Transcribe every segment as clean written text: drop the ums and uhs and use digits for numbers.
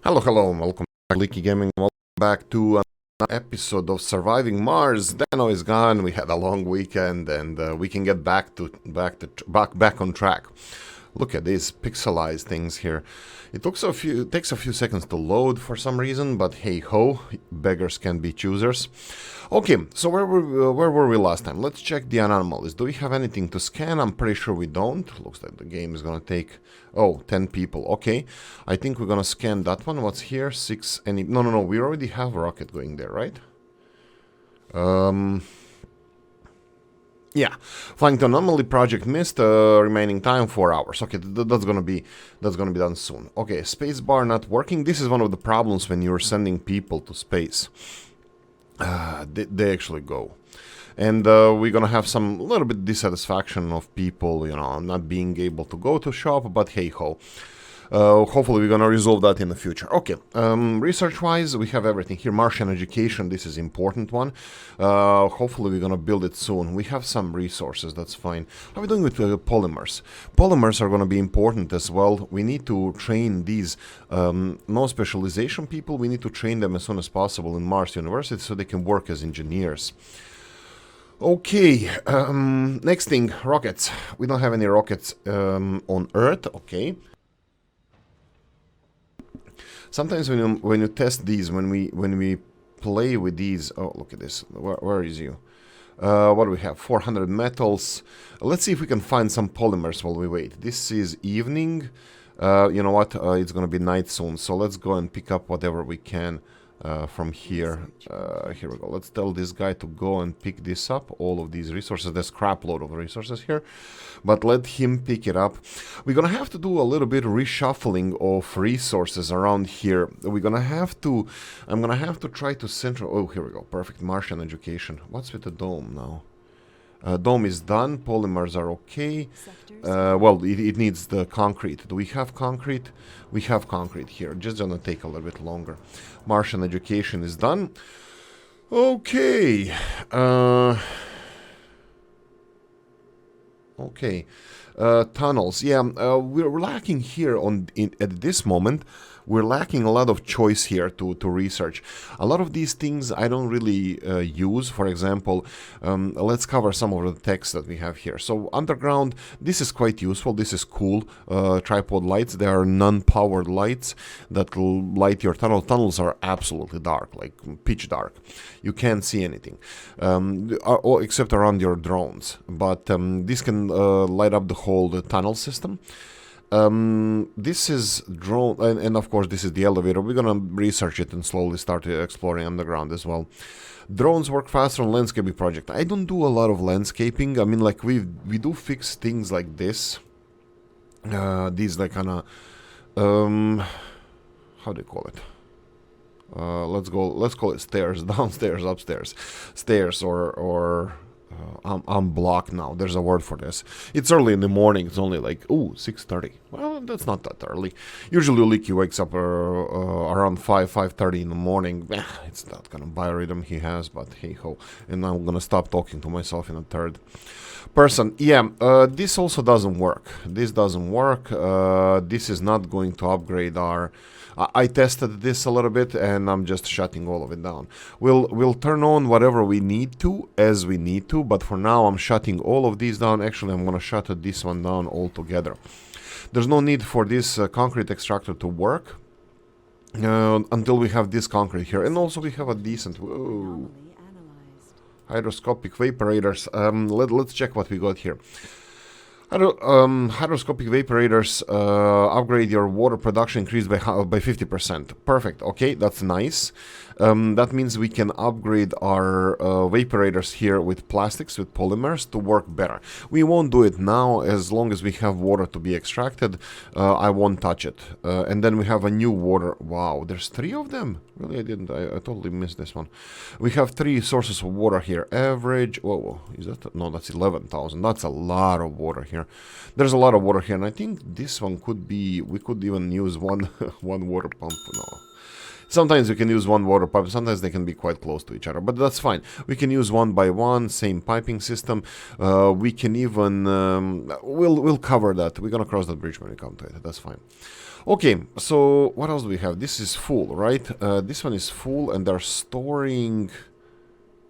Hello, welcome back, Oolykee Gaming. Welcome back to another episode of Surviving Mars. Dano is gone. We had a long weekend, and we can get back on track. Look at these pixelized things here. It takes a few seconds to load for some reason, but hey ho, beggars can be choosers. Okay, so where were we last time? Let's check the anomalies. Do we have anything to scan? I'm pretty sure we don't. Looks like the game is gonna take 10 people. Okay, I think we're gonna scan that one. What's here? 6. No. We already have a rocket going there, right? Yeah, flying to Anomaly project missed. Remaining time 4 hours. Okay, that's gonna be done soon. Okay, spacebar not working. This is one of the problems when you're sending people to space. They actually go, and we're gonna have some little bit dissatisfaction of people, not being able to go to shop. But hey ho. Hopefully we're gonna resolve that in the future. Okay, research-wise, we have everything here. Martian Education, this is important one. Hopefully we're gonna build it soon. We have some resources, that's fine. How are we doing with polymers? Polymers are gonna be important as well. We need to train these no specialization people. We need to train them as soon as possible in Mars University so they can work as engineers. Okay, next thing, rockets. We don't have any rockets on Earth. Okay. Sometimes when you test these, when we play with these, oh look at this, where is you? What do we have? 400 metals. Let's see if we can find some polymers while we wait. This is evening. You know what? It's gonna be night soon, so let's go and pick up whatever we can from here. Here we go. Let's tell this guy to go and pick this up. All of these resources. There's crap load of resources here, but let him pick it up. We're gonna have to do a little bit of reshuffling of resources around here. I'm gonna have to try to central. Oh, here we go. Perfect. Martian Education. What's with the dome now? Dome is done. Polymers are okay. Well, it needs the concrete. Do we have concrete? We have concrete here. Just gonna take a little bit longer. Martian Education is done. Okay. Okay. Tunnels. Yeah, we're lacking here at this moment. We're lacking a lot of choice here to research. A lot of these things I don't really use. For example, let's cover some of the text that we have here. So underground, this is quite useful. This is cool. Tripod lights. They are non-powered lights that will light your tunnel. Tunnels are absolutely dark, like pitch dark. You can't see anything, except around your drones. But this can light up the whole tunnel system. This is drone, and of course this is the elevator. We're gonna research it and slowly start exploring underground as well. Drones work faster on landscaping project. I don't do a lot of landscaping. I mean, like we do fix things like this. These like kind of how do you call it? Let's call it stairs, downstairs, upstairs, stairs, or I'm blocked now. There's a word for this. It's early in the morning. It's only like 6:30. Well, that's not that early. Usually Oolykee wakes up around 5:30 in the morning. It's that kind of biorhythm he has, but hey ho. And I'm gonna stop talking to myself in a third person. Yeah, this also doesn't work. This doesn't work. This is not going to upgrade our. I tested this a little bit, and I'm just shutting all of it down. We'll turn on whatever we need to as we need to, but for now I'm shutting all of these down. Actually, I'm gonna shut this one down altogether. There's no need for this concrete extractor to work until we have this concrete here, and also we have a decent hydroscopic vaporators. Let's check what we got here. Hydroscopic vaporators upgrade your water production, increased by 50%. Perfect. Okay, that's nice. That means we can upgrade our vaporators here with plastics, with polymers, to work better. We won't do it now. As long as we have water to be extracted, I won't touch it. And then we have a new water. Wow, there's 3 of them. Really, I totally missed this one. We have 3 sources of water here. Average. Whoa, is that? No, that's 11,000. That's a lot of water here. here. There's a lot of water here, and I think this one could be, we could even use one one water pump. No. Sometimes we can use one water pipe, sometimes they can be quite close to each other, but that's fine. We can use one by one, same piping system. We can even, we'll cover that. We're gonna cross that bridge when we come to it, that's fine. Okay, so what else do we have? This is full, right? This one is full, and they're storing...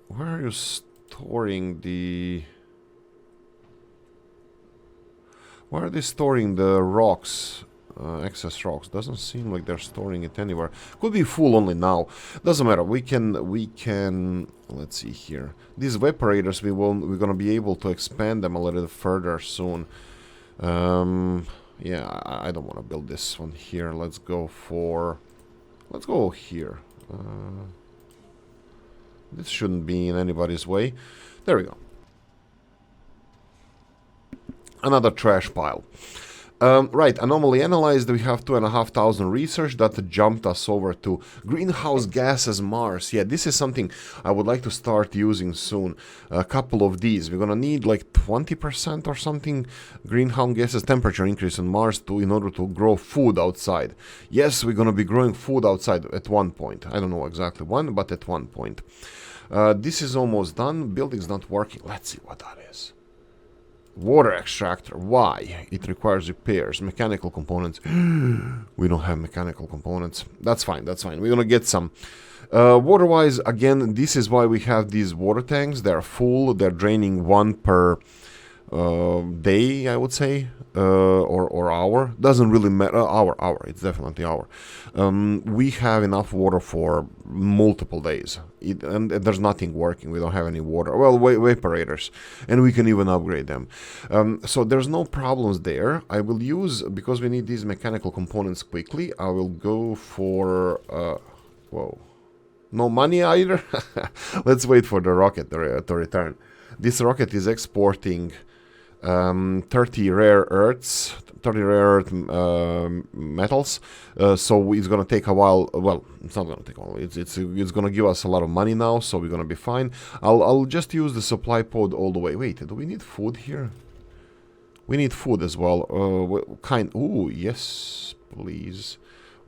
Where are you storing the... Where are they storing the rocks? Excess rocks. Doesn't seem like they're storing it anywhere. Could be full only now. Doesn't matter. We can. Let's see here. These evaporators, we're gonna be able to expand them a little further soon. Yeah, I don't want to build this one here. Let's go here. This shouldn't be in anybody's way. There we go. Another trash pile. Right, Anomaly analyzed. We have 2,500 research that jumped us over to greenhouse gases Mars. Yeah, this is something I would like to start using soon. A couple of these. We're gonna need like 20% or something greenhouse gases temperature increase on Mars in order to grow food outside. Yes, we're gonna be growing food outside at one point. I don't know exactly when, but at one point. This is almost done. Building's not working. Let's see what that is. Water extractor. Why? It requires repairs. Mechanical components. We don't have mechanical components. That's fine. That's fine. We're gonna get some. Water-wise, again, this is why we have these water tanks. They're full. They're draining one per day, I would say, or hour. Doesn't really matter. Hour. It's definitely hour. We have enough water for multiple days. And there's nothing working. We don't have any water. Well, evaporators, and we can even upgrade them. So there's no problems there. I will use, because we need these mechanical components quickly, I will go for whoa, no money either. Let's wait for the rocket to return. This rocket is exporting 30 rare earths, 30 rare earth metals, so it's gonna take a while. Well, it's not gonna take a while. It's gonna give us a lot of money now, so we're gonna be fine. I'll just use the supply pod all the way. Wait, do we need food here? We need food as well. Ooh, yes, please.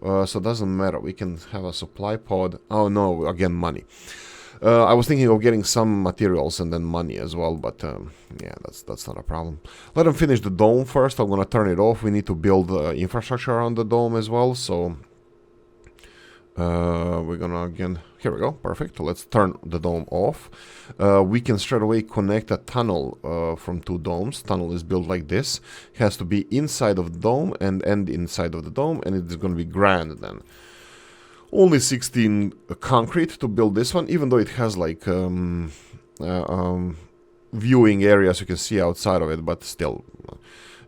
So it doesn't matter. We can have a supply pod. Oh no, again money. I was thinking of getting some materials and then money as well, but yeah, that's not a problem. Let them finish the dome first. I'm gonna turn it off. We need to build infrastructure around the dome as well, so we're gonna again... Here we go, perfect. Let's turn the dome off. We can straight away connect a tunnel from two domes. Tunnel is built like this. It has to be inside of the dome and end inside of the dome, and it's gonna be grand then. Only 16 concrete to build this one, even though it has like viewing areas you can see outside of it, but still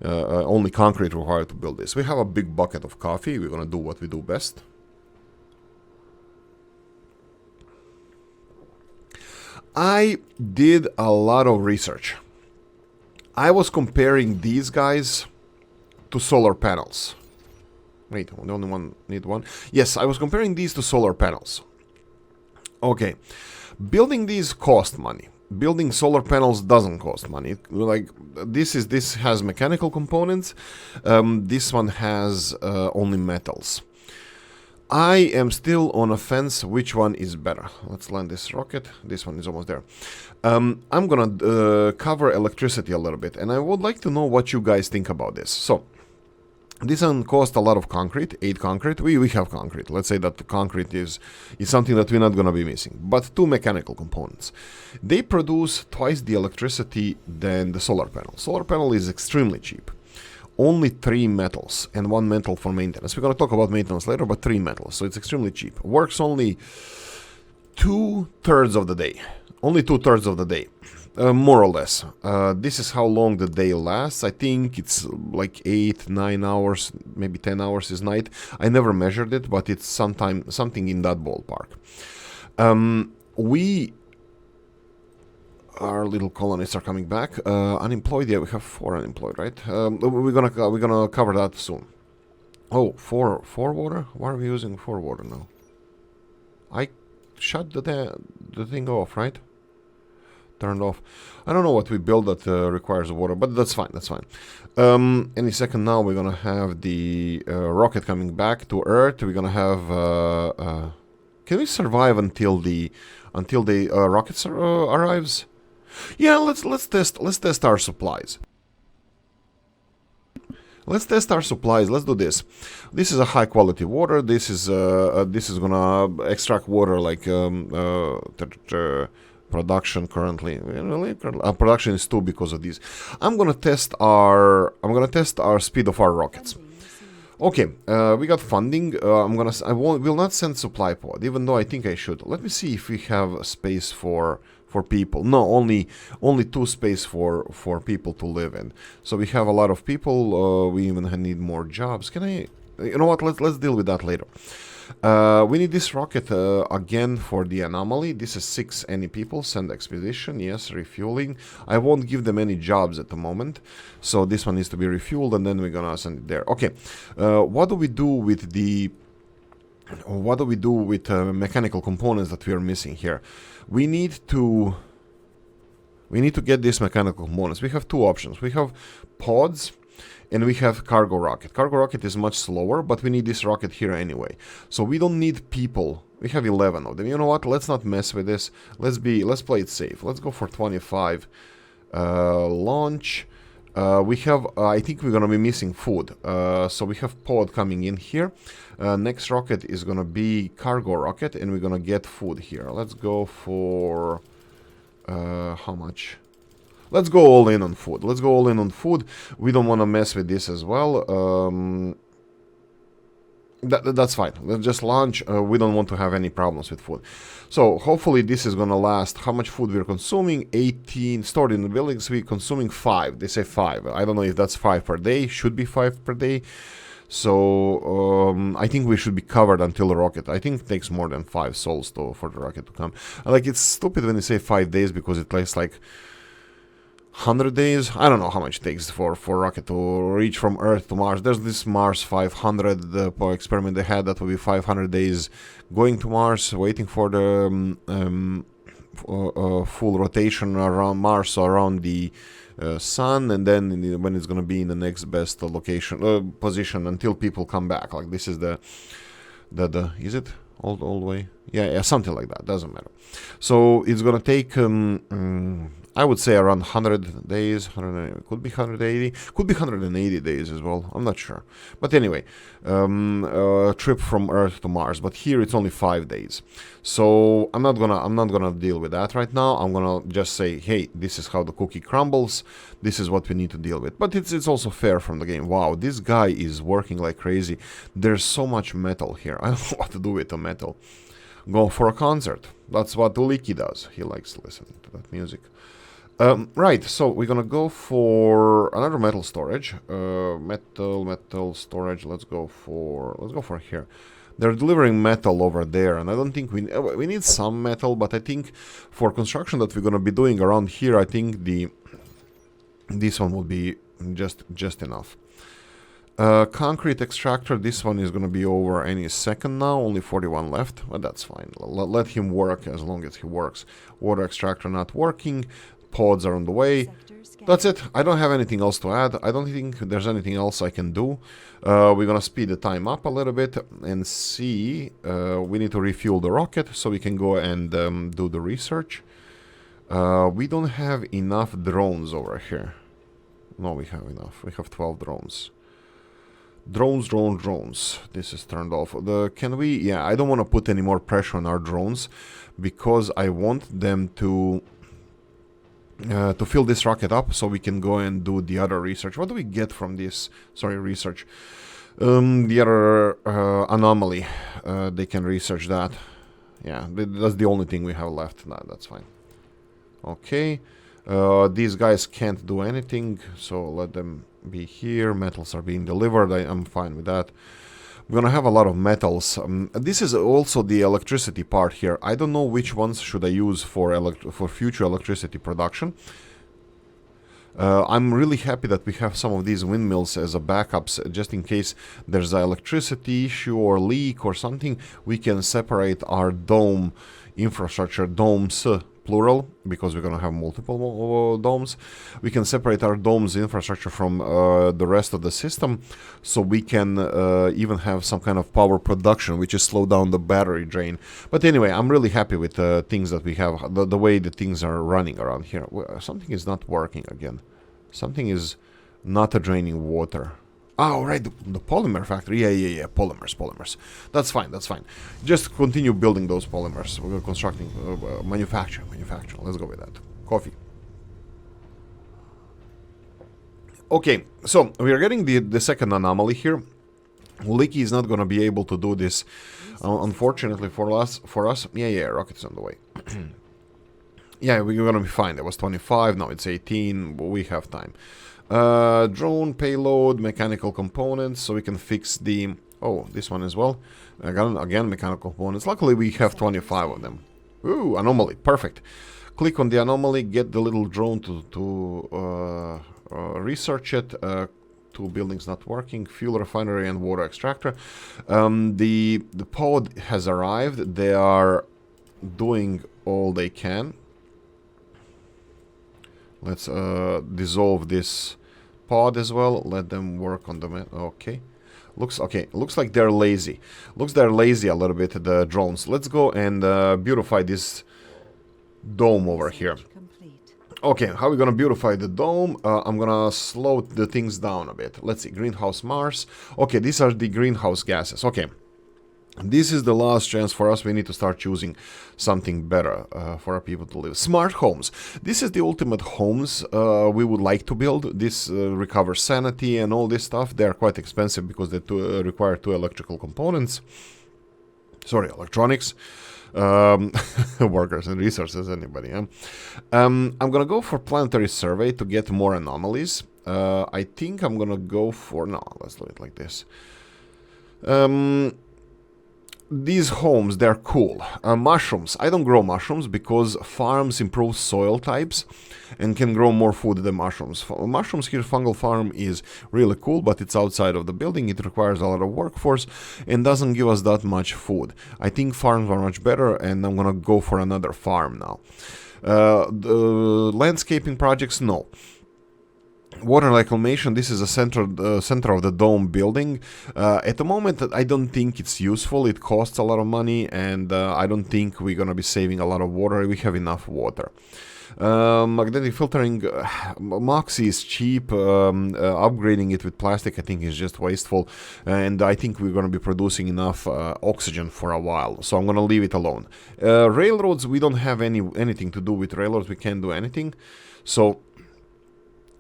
only concrete required to build this. We have a big bucket of coffee. We're gonna do what we do best. I did a lot of research. I was comparing these guys to solar panels. Wait, the only one need one. Yes, I was comparing these to solar panels. Okay, building these cost money. Building solar panels doesn't cost money. Like this has mechanical components. This one has only metals. I am still on a fence which one is better. Let's land this rocket. This one is almost there. I'm gonna cover electricity a little bit, and I would like to know what you guys think about this. So, this one costs a lot of concrete, 8 concrete. We have concrete. Let's say that the concrete is something that we're not going to be missing. But 2 mechanical components. They produce twice the electricity than the solar panel. Solar panel is extremely cheap. Only 3 metals and 1 metal for maintenance. We're going to talk about maintenance later, but 3 metals. So it's extremely cheap. Works only 2/3 of the day. Only 2/3 of the day. More or less. This is how long the day lasts. I think it's like 8-9 hours, maybe 10 hours is night. I never measured it, but it's something in that ballpark. Our little colonists are coming back. Unemployed, yeah, we have 4 unemployed, right? We're gonna cover that soon. Oh, 4 water? Why are we using 4 water now? I shut the thing off, right? turned off. I don't know what we build that requires water, but that's fine, that's fine. Any second now we're gonna have the rocket coming back to Earth. We're gonna have... can we survive until the rockets arrives? Yeah, let's test our supplies. Let's test our supplies. Let's do this. This is a high quality water. This is gonna extract water like production currently. Really? Production is 2 because of these. I'm gonna test our speed of our rockets. Okay, we got funding. I will not send supply pod, even though I think I should. Let me see if we have space for people. No, only 2 space for people to live in. So we have a lot of people. We even need more jobs. Can I? You know what? Let's deal with that later. We need this rocket again for the Anomaly. This is 6 any people. Send expedition. Yes, refueling. I won't give them any jobs at the moment. So this one needs to be refueled and then we're gonna send it there. Okay. What do we do with the... What do we do with mechanical components that we are missing here? We need to get these mechanical components. We have 2 options. We have pods and we have cargo rocket. Cargo rocket is much slower, but we need this rocket here anyway. So we don't need people. We have 11 of them. You know what? Let's not mess with this. Let's play it safe. Let's go for 25 launch. We have, I think we're gonna be missing food. So we have pod coming in here. Next rocket is gonna be cargo rocket, and we're gonna get food here. Let's go for how much? Let's go all in on food. Let's go all in on food. We don't want to mess with this as well. That's fine. Let's just launch. We don't want to have any problems with food. So hopefully this is gonna last. How much food we're consuming? 18 stored in the buildings. We're consuming 5. They say 5. I don't know if that's 5 per day. Should be 5 per day. So I think we should be covered until the rocket. I think it takes more than 5 souls for the rocket to come. Like, it's stupid when they say 5 days because it takes like 100 days. I don't know how much it takes for rocket to reach from Earth to Mars. There's this Mars 500 experiment they had. That will be 500 days going to Mars, waiting for the full rotation around Mars, so around the sun, and then when it's gonna be in the next best location position until people come back. Like, this is the is it all the way? Yeah, something like that. Doesn't matter. So it's gonna take I would say around 100 days, could be 180, could be 180 days as well. I'm not sure, but anyway, trip from Earth to Mars. But here it's only 5 days, so I'm not gonna deal with that right now. I'm gonna just say, hey, this is how the cookie crumbles. This is what we need to deal with. But it's also fair from the game. Wow, this guy is working like crazy. There's so much metal here. I don't know what to do with the metal. Go for a concert. That's what Oolykee does. He likes to listen to that music. Right, so we're gonna go for another metal storage. Metal storage. Let's go for here. They're delivering metal over there, and I don't think we need some metal, but I think for construction that we're gonna be doing around here, I think this one will be just enough. Concrete extractor. This one is gonna be over any second now. Only 41 left, but that's fine. Let him work as long as he works. Water extractor not working. Pods are on the way. That's it. I don't have anything else to add. I don't think there's anything else I can do. We're gonna speed the time up a little bit and see. We need to refuel the rocket so we can go and do the research. We don't have enough drones over here. No, we have enough. We have 12 drones. Drones. This is turned off. Can we? Yeah, I don't want to put any more pressure on our drones because I want them to fill this rocket up so we can go and do the other research. What do we get from this? Sorry, research. The other anomaly. They can research that. Yeah, that's the only thing we have left. No, that's fine. Okay. These guys can't do anything, so let them be here. Metals are being delivered. I'm fine with that. We're gonna have a lot of metals. This is also the electricity part here. I don't know which ones should I use for future electricity production. I'm really happy that we have some of these windmills as a backups, just in case there's an electricity issue or leak or something. We can separate our dome infrastructure, domes, plural, because we're going to have multiple domes. We can separate our domes infrastructure from the rest of the system, so we can even have some kind of power production, which is slow down the battery drain. But anyway, I'm really happy with the things that we have, the way the things are running around here. Something is not working again. Something is not draining water. Oh, right, the Polymer Factory. Yeah, polymers. That's fine. Just continue building those polymers. We're constructing, manufacturing. Let's go with that. Coffee. Okay, so we are getting the second anomaly here. Oolykee is not going to be able to do this, unfortunately for us. Yeah, rocket is on the way. Yeah, we're going to be fine. That was 25, now it's 18, but we have time. Drone, payload, mechanical components, so we can fix the... Oh, this one as well. Again, mechanical components. Luckily, we have 25 of them. Ooh, anomaly, perfect. Click on the anomaly, get the little drone to research it. Two buildings not working, fuel refinery and water extractor. The pod has arrived. They are doing all they can. Let's dissolve this pod as well. Let them work on the... Okay. Looks like they're lazy. Looks they're lazy a little bit, the drones. Let's go and beautify this dome over here. Okay, how are we gonna beautify the dome? I'm gonna slow the things down a bit. Let's see, greenhouse Mars. Okay, these are the greenhouse gases. Okay. This is the last chance for us. We need to start choosing something better for our people to live. Smart homes. This is the ultimate homes we would like to build. This recovers sanity and all this stuff. They are quite expensive because they require two electrical components. Sorry, electronics. Workers and resources, anybody. I'm gonna go for planetary survey to get more anomalies. I think I'm gonna go for... No, let's do it like this. These homes, they're cool. Mushrooms. I don't grow mushrooms because farms improve soil types and can grow more food than mushrooms. Mushrooms here, fungal farm is really cool, but it's outside of the building. It requires a lot of workforce and doesn't give us that much food. I think farms are much better, and I'm gonna go for another farm now. The landscaping projects, no. Water reclamation, this is a center of the dome building. At the moment, I don't think it's useful. It costs a lot of money, and I don't think we're going to be saving a lot of water. We have enough water. Magnetic filtering, Moxie is cheap. Upgrading it with plastic, I think, is just wasteful. And I think we're going to be producing enough oxygen for a while. So I'm going to leave it alone. Railroads, we don't have anything to do with railroads. We can't do anything. So...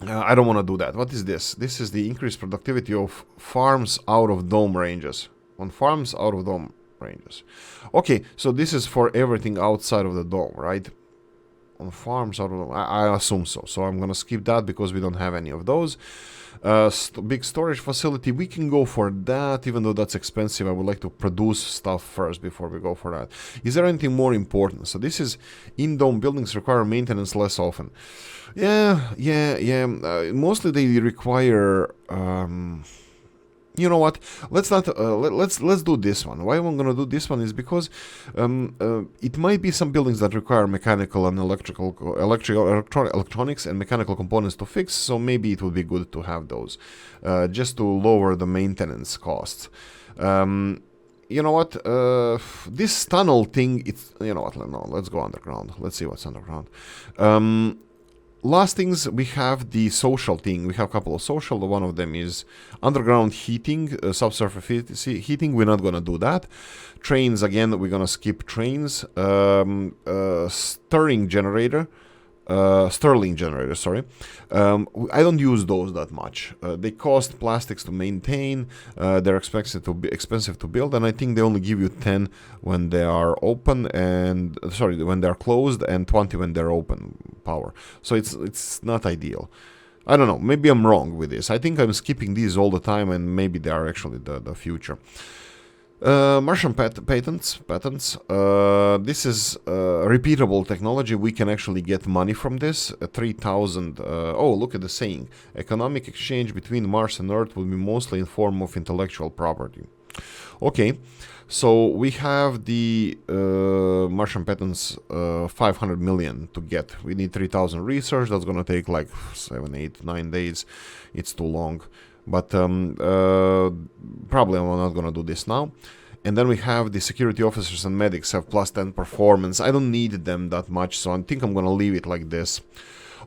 I don't want to do that. What is this? This is the increased productivity of farms out of dome ranges. On farms out of dome ranges. Okay, so this is for everything outside of the dome, right? On farms out of the dome. I assume so. So I'm going to skip that because we don't have any of those. Big storage facility, we can go for that, even though that's expensive. I would like to produce stuff first before we go for that. Is there anything more important? So this is in-dome buildings require maintenance less often. Yeah. Mostly they require... you know what? Let's not. Let's do this one. Why I'm gonna do this one is because it might be some buildings that require mechanical and electronics and mechanical components to fix. So maybe it would be good to have those, just to lower the maintenance costs. You know what? This tunnel thing. It's you know what? No, let's go underground. Let's see what's underground. Last things, we have the social thing. We have a couple of social. One of them is underground heating, subsurface heating. We're not going to do that. Trains, again, we're going to skip trains. Stirling generator, sorry. I don't use those that much. They cost plastics to maintain. They're expensive to build, and I think they only give you 10 when they are open and when they're closed, and 20 when they're open power. So it's not ideal. I don't know. Maybe I'm wrong with this. I think I'm skipping these all the time, and maybe they are actually the future. Martian patents. This is repeatable technology. We can actually get money from this. 3,000. Oh, look at the saying. Economic exchange between Mars and Earth will be mostly in form of intellectual property. Okay, So we have the Martian Patents 500 million to get. We need 3,000 research. That's gonna take like 7, 8, 9 days. It's too long, but probably I'm not gonna do this now. And then we have the security officers and medics have plus 10 performance. I don't need them that much, so I think I'm gonna leave it like this.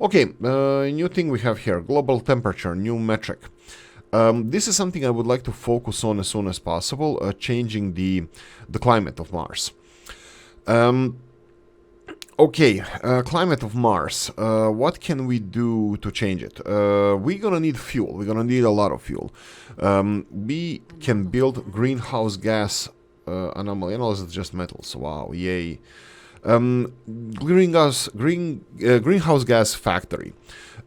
Okay, new thing we have here, global temperature, new metric. This is something I would like to focus on as soon as possible, changing the climate of Mars. Okay, climate of Mars. What can we do to change it? We're gonna need fuel. We're gonna need a lot of fuel. We can build greenhouse gas anomaly. And it's just metals. Wow, yay. Greenhouse gas factory.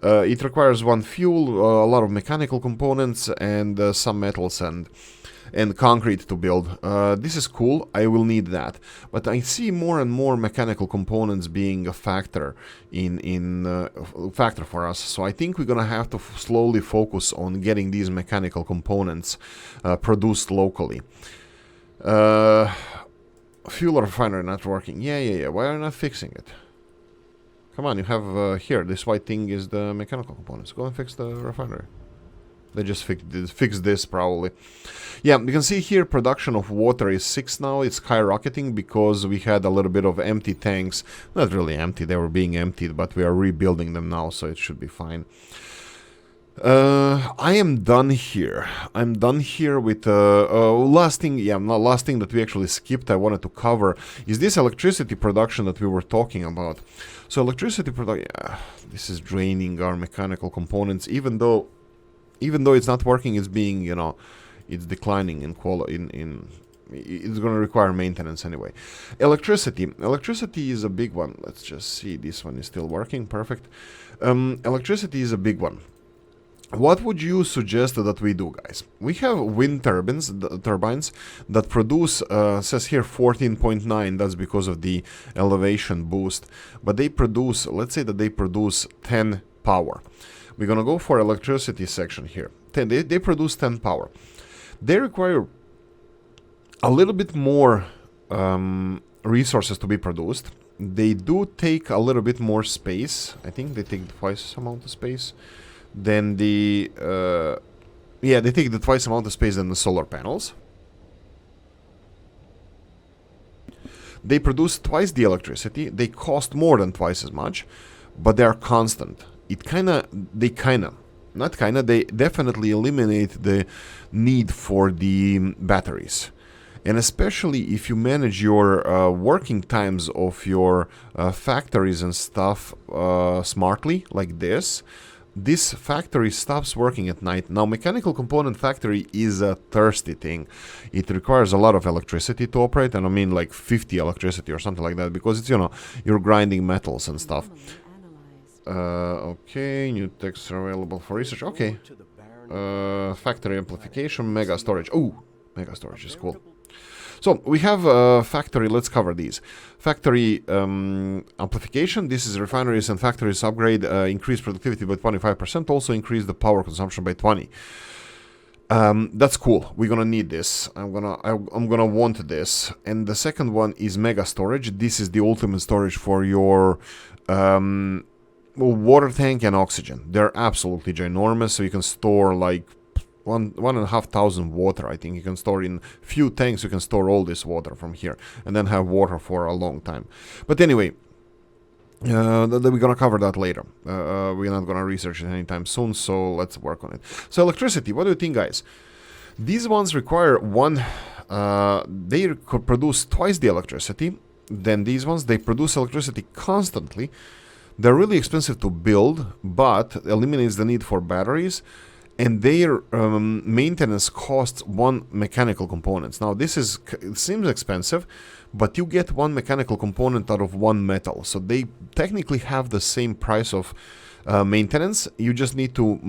It requires one fuel, a lot of mechanical components, and some metals and concrete to build. This is cool. I will need that. But I see more and more mechanical components being a factor factor for us. So I think we're gonna have to slowly focus on getting these mechanical components produced locally. Fuel refinery not working. Yeah. Why are you not fixing it? Come on, you have here, this white thing is the mechanical components. Go and fix the refinery. They just fixed this probably. Yeah, you can see here production of water is 6 now. It's skyrocketing because we had a little bit of empty tanks. Not really empty, they were being emptied, but we are rebuilding them now, so it should be fine. I am done here. I'm done here with last thing that we actually skipped I wanted to cover is this electricity production that we were talking about. So electricity production, this is draining our mechanical components, even though it's not working, it's being, it's declining in quality, it's going to require maintenance anyway. Electricity is a big one. Let's just see, this one is still working, perfect. Electricity is a big one. What would you suggest that we do, guys? We have wind turbines that produce, says here 14.9, that's because of the elevation boost, but they produce, let's say that they produce 10 power. We're gonna go for electricity section here. They produce 10 power. They require a little bit more resources to be produced. They do take a little bit more space. I think they take twice the amount of space than they take the twice amount of space than the solar panels. They produce twice the electricity. They cost more than twice as much, but they are constant. They definitely eliminate the need for the batteries. And especially if you manage your working times of your factories and stuff smartly, like this factory stops working at night. Now, mechanical component factory is a thirsty thing. It requires a lot of electricity to operate, and I mean like 50 electricity or something like that, because it's, you're grinding metals and stuff. Okay, new texts are available for research. Okay. Factory amplification, mega storage. Oh, mega storage is cool. So we have factory, let's cover these. Factory amplification, this is refineries and factories upgrade, increase productivity by 25%, also increase the power consumption by 20. That's cool. We're gonna need this. I'm gonna want this. And the second one is mega storage. This is the ultimate storage for your water tank and oxygen. They're absolutely ginormous, so you can store like 1,500 water. I think you can store in few tanks. You can store all this water from here and then have water for a long time. But anyway, we're gonna cover that later. We're not gonna research it anytime soon, so let's work on it. So electricity, what do you think, guys? These ones require they could produce twice the electricity than these ones. They produce electricity constantly. They're really expensive to build, but eliminates the need for batteries. And their maintenance costs one mechanical components. Now, it seems expensive, but you get one mechanical component out of one metal. So they technically have the same price of maintenance. You just need to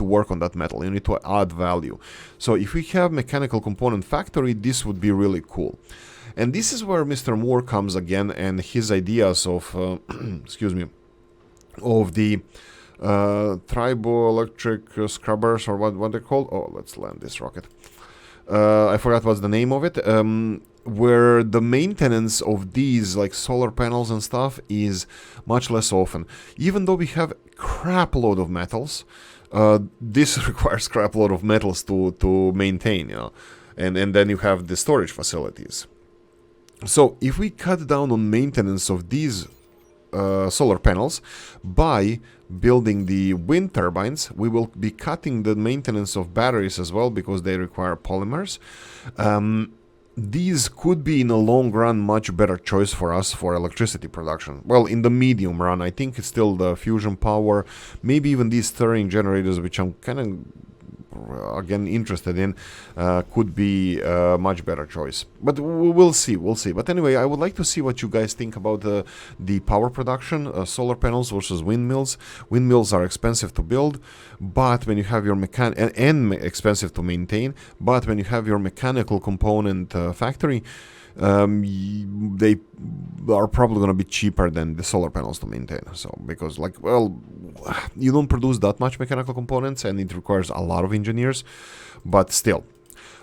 work on that metal. You need to add value. So if we have mechanical component factory, this would be really cool. And this is where Mr. Moore comes again, and his ideas of of the triboelectric scrubbers, or what they're called. Oh, let's land this rocket. I forgot what's the name of it. Where the maintenance of these like solar panels and stuff is much less often. Even though we have crap load of metals, this requires crap load of metals to maintain, you know, and then you have the storage facilities. So if we cut down on maintenance of these solar panels by building the wind turbines, we will be cutting the maintenance of batteries as well because they require polymers. These could be in a long run much better choice for us for electricity production. Well, in the medium run, I think it's still the fusion power, maybe even these stirring generators, which I'm kind of again interested in, could be a much better choice. But we'll see. But anyway, I would like to see what you guys think about the power production, solar panels versus windmills. Windmills are expensive to build, but when you have your and expensive to maintain, but when you have your mechanical component factory, they are probably going to be cheaper than the solar panels to maintain. So because like, well, you don't produce that much mechanical components and it requires a lot of engineers, but still.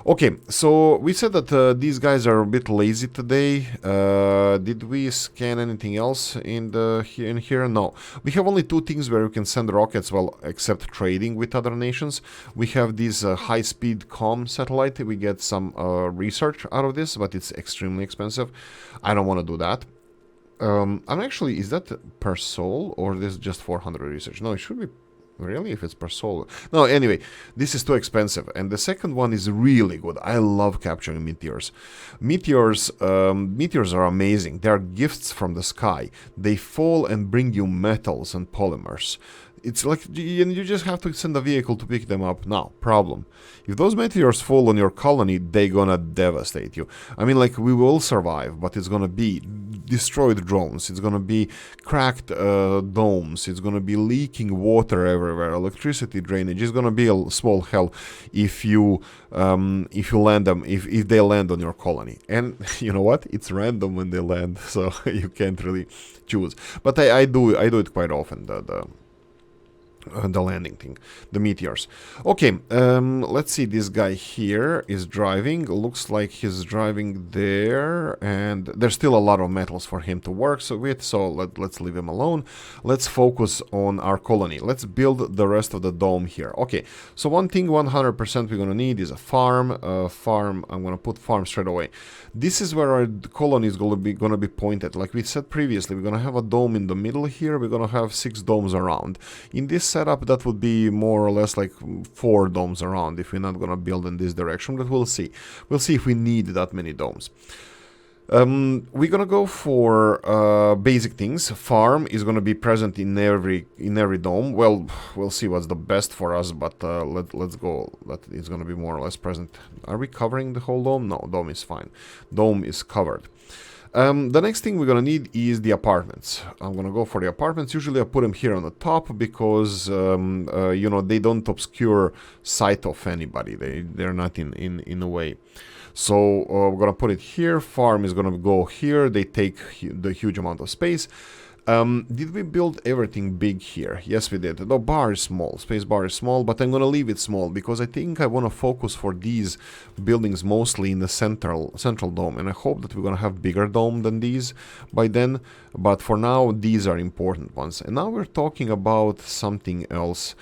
Okay, so we said that these guys are a bit lazy today. Did we scan anything else in here? No. We have only two things where you can send rockets, well, except trading with other nations. We have this high-speed comm satellite. We get some research out of this, but it's extremely expensive. I don't want to do that. I'm actually, is that per soul or this is just 400 research? No, it should be. Really? If it's per soul? No, anyway, this is too expensive. And the second one is really good. I love capturing meteors. Meteors are amazing. They are gifts from the sky. They fall and bring you metals and polymers. It's like, and you just have to send a vehicle to pick them up. Now, problem. If those meteors fall on your colony, they're gonna devastate you. I mean, like, we will survive, but it's gonna be destroyed drones. It's gonna be cracked domes. It's gonna be leaking water everywhere. Electricity drainage. It's gonna be a small hell if you land them. If they land on your colony. And you know what? It's random when they land, so you can't really choose. But I do it quite often. The landing thing, the meteors. Okay, let's see. This guy here is driving. Looks like he's driving there, and there's still a lot of metals for him to work with. So let's leave him alone. Let's focus on our colony. Let's build the rest of the dome here. Okay, so one thing 100% we're gonna need is a farm. I'm gonna put farm straight away. This is where our colony is gonna be pointed. Like we said previously, we're gonna have a dome in the middle here. We're gonna have 6 domes around. In this setup, that would be more or less like 4 domes around if we're not gonna build in this direction, but we'll see. We'll see if we need that many domes. We're gonna go for basic things. Farm is gonna be present in every dome. Well, we'll see what's the best for us, but let's go. That is gonna be more or less present. Are we covering the whole dome? No, dome is fine. Dome is covered. The next thing we're gonna need is the apartments. I'm gonna go for the apartments. Usually I put them here on the top because you know, they don't obscure sight of anybody. They're not in a way. So we're gonna put it here. Farm is gonna go here. They take the huge amount of space. Did we build everything big here? Yes, we did. The bar is small, space bar is small, but I'm gonna leave it small because I think I want to focus for these buildings mostly in the central dome, and I hope that we're gonna have bigger dome than these by then. But for now, these are important ones. And now we're talking about something else.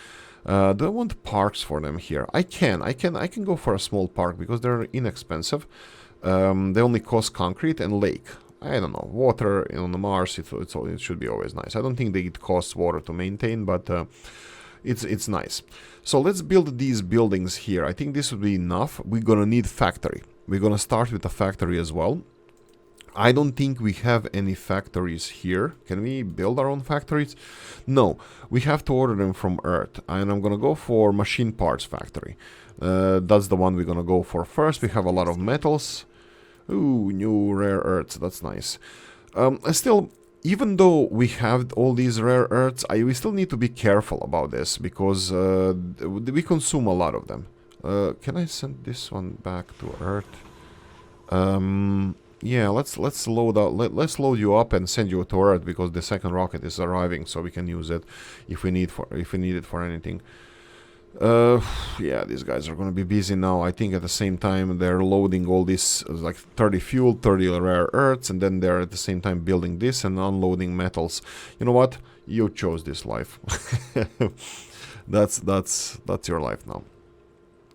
Do I want parks for them here? I can go for a small park because they're inexpensive. They only cost concrete and lake. I don't know, water on the Mars, it should be always nice. I don't think it costs water to maintain, but it's nice. So let's build these buildings here. I think this would be enough. We're gonna need factory. We're gonna start with a factory as well. I don't think we have any factories here. Can we build our own factories? No, we have to order them from Earth. And I'm gonna go for machine parts factory. That's the one we're gonna go for first. We have a lot of metals. Ooh, new rare earths, that's nice. Still, even though we have all these rare earths, we still need to be careful about this because we consume a lot of them. Can I send this one back to Earth? Yeah, let's load out. Let's load you up and send you to Earth because the second rocket is arriving, so we can use it if we need it for anything. Yeah, these guys are gonna be busy now. I think at the same time they're loading all this, like 30 fuel, 30 rare earths, and then they're at the same time building this and unloading metals. You know what? You chose this life. That's your life now.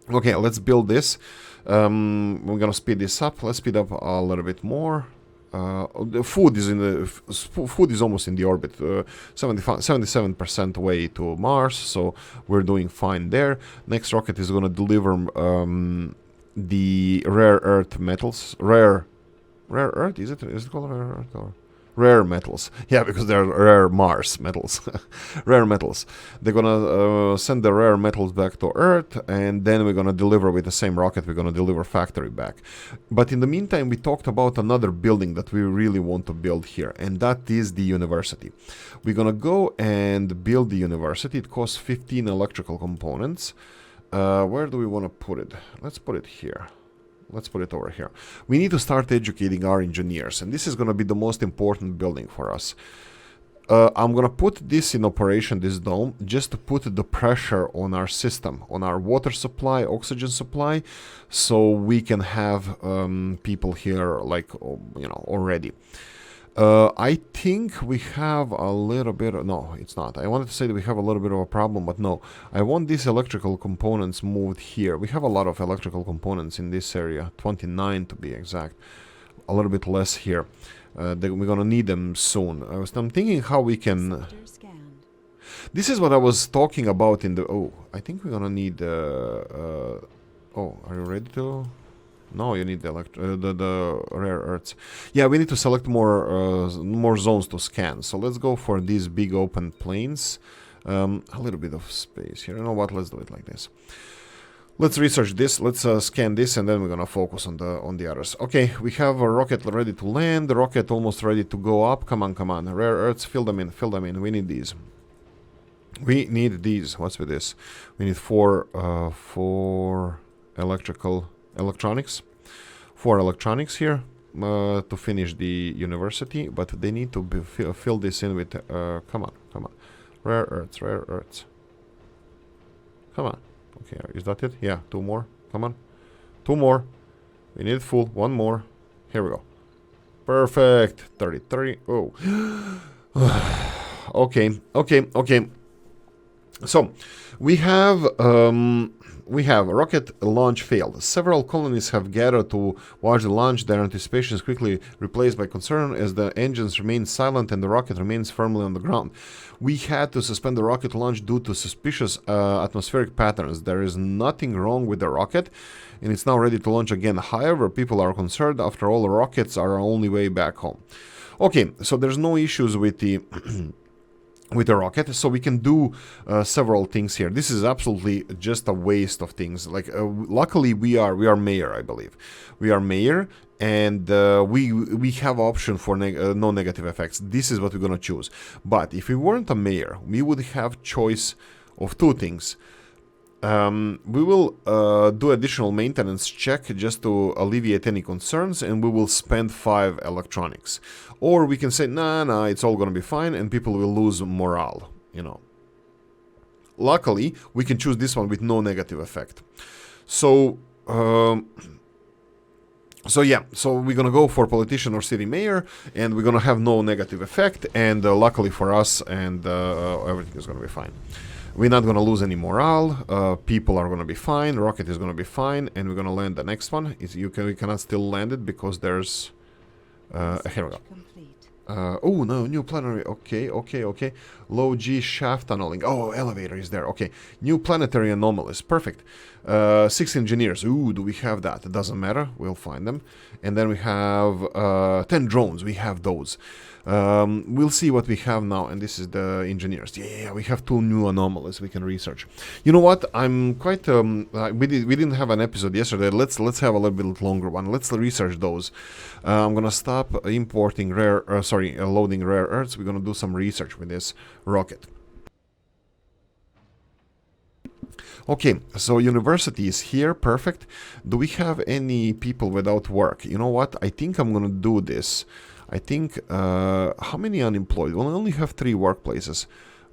Okay, let's build this. We're gonna speed this up. Let's speed up a little bit more. The food is in the food is almost in the orbit, 77% way to Mars, so we're doing fine there. Next rocket is gonna deliver the rare earth metals. Rare earth, is it called rare earth or rare metals? Yeah, because they're rare Mars metals. Rare metals. They're gonna send the rare metals back to Earth, and then we're gonna deliver with the same rocket. We're gonna deliver factory back. But in the meantime, we talked about another building that we really want to build here, and that is the university. We're gonna go and build the university. It costs 15 electrical components. Where do we want to put it? Let's put it here. Let's put it over here. We need to start educating our engineers, and this is going to be the most important building for us. I'm going to put this in operation, this dome, just to put the pressure on our system, on our water supply, oxygen supply, so we can have people here, like, you know, already. I think we have a little bit of, no, it's not. I wanted to say that we have a little bit of a problem, but no. I want these electrical components moved here. We have a lot of electrical components in this area, 29 to be exact. A little bit less here. We're gonna need them soon. I'm thinking how we can... This is what I was talking about in the... Oh, I think we're gonna need... oh, are you ready to... No, you need the rare earths. Yeah, we need to select more zones to scan. So let's go for these big open plains. A little bit of space here. You know what? Let's do it like this. Let's research this. Let's scan this, and then we're gonna focus on the others. Okay, we have a rocket ready to land. The rocket almost ready to go up. Come on, come on. Rare earths, fill them in. Fill them in. We need these. We need these. What's with this? We need four electronics. 4 electronics here to finish the university, but they need to fill this in with come on, rare earths. Come on. Okay, is that it? Yeah, 2 more. Come on, 2 more. We need full. 1 more. Here we go. Perfect. 33. Oh. Okay. So we have rocket launch failed. Several colonies have gathered to watch the launch. Their anticipation is quickly replaced by concern as the engines remain silent and the rocket remains firmly on the ground. We had to suspend the rocket launch due to suspicious atmospheric patterns. There is nothing wrong with the rocket, and it's now ready to launch again. However, people are concerned. After all, rockets are our only way back home. Okay, so there's no issues with the... with the rocket, so we can do several things here. This is absolutely just a waste of things. Like luckily we are mayor, I believe. We are mayor, and we have option for no negative effects. This is what we're gonna choose. But if we weren't a mayor, we would have choice of 2 things. We will do additional maintenance check just to alleviate any concerns, and we will spend 5 electronics. Or we can say, nah, it's all gonna be fine, and people will lose morale, you know. Luckily, we can choose this one with no negative effect. So, yeah, so we're gonna go for politician or city mayor, and we're gonna have no negative effect, and luckily for us, and everything is gonna be fine. We're not gonna lose any morale, people are gonna be fine, rocket is gonna be fine, and we're gonna land the next one. We cannot still land it because there's... here we go. Oh, no, new planetary. Okay. Low G shaft tunneling. Oh, elevator is there. Okay. New planetary anomalies. Perfect. 6 engineers. Ooh, do we have that? It doesn't matter. We'll find them. And then we have 10 drones. We have those. We'll see what we have now. And this is the engineers. Yeah, we have 2 new anomalies we can research. You know what? I'm quite... we didn't have an episode yesterday. Let's have a little bit longer one. Let's research those. I'm gonna stop importing loading rare earths. We're gonna do some research with this rocket. Okay, so university is here, perfect. Do we have any people without work? You know what? I think I'm gonna do this. I think, how many unemployed? Well, I only have 3 workplaces.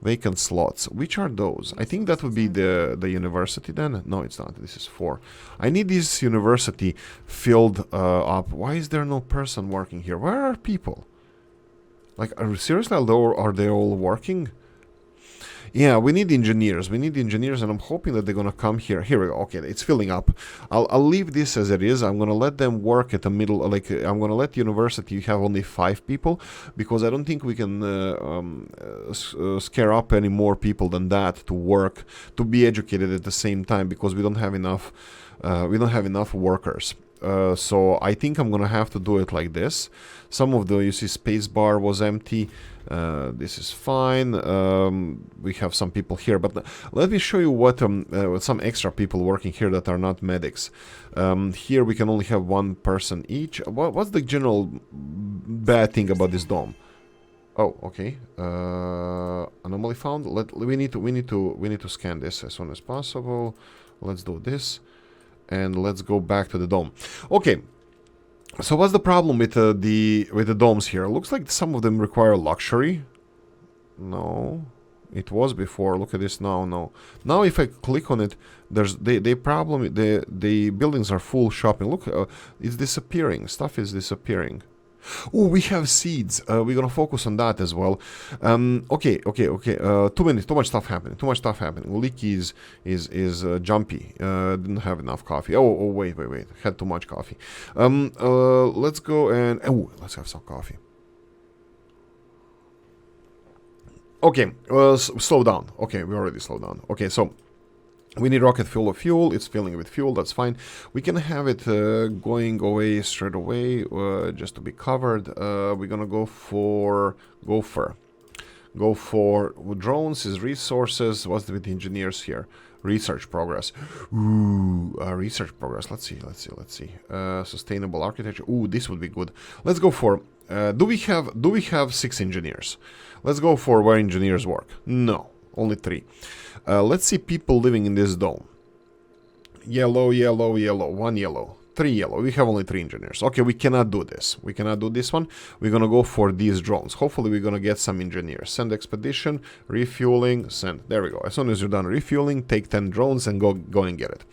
Vacant slots. Which are those? I think that would be the university then. No, it's not. This is 4. I need this university filled up. Why is there no person working here? Where are people? Like, seriously, are they all working? Yeah, we need engineers. We need engineers, and I'm hoping that they're gonna come here. Here we go. Okay, it's filling up. I'll leave this as it is. I'm gonna let them work at the middle. Like, I'm gonna let university have only 5 people, because I don't think we can scare up any more people than that to work, to be educated at the same time, because we don't have enough. We don't have enough workers. So I think I'm gonna have to do it like this. Some of the, you see, space bar was empty. This is fine. We have some people here, but let me show you what some extra people working here that are not medics. Here we can only have 1 person each. What's the general bad thing about this dome? Oh, okay. Anomaly found. We need to scan this as soon as possible. Let's do this. And let's go back to the dome. Okay, so what's the problem with the domes here? Looks like some of them require luxury. No, it was before. Look at this now. No, now if I click on it, there's the problem. The buildings are full shopping. Look, it's disappearing. Stuff is disappearing. Oh, we have seeds. We're gonna focus on that as well. Okay. Too much stuff happening. Oolykee is jumpy. Didn't have enough coffee. Oh, wait. Had too much coffee. Let's go and let's have some coffee. Okay, slow down. Okay, we already slowed down. Okay, so we need rocket fuel of fuel. It's filling with fuel. That's fine. We can have it going away straight away, just to be covered. We're gonna go for drones. Is resources. What's with the engineers here? Research progress. Ooh, research progress. Let's see. Sustainable architecture. Ooh, this would be good. Let's go for. Do we have 6 engineers? Let's go for where engineers work. No, only 3. Let's see people living in this dome. Yellow, 1 yellow, 3 yellow. We have only 3 engineers. Okay, we cannot do this. We cannot do this one. We're gonna go for these drones. Hopefully we're gonna get some engineers. Send expedition, refueling, send. There we go. As soon as you're done refueling, take 10 drones and go and get it.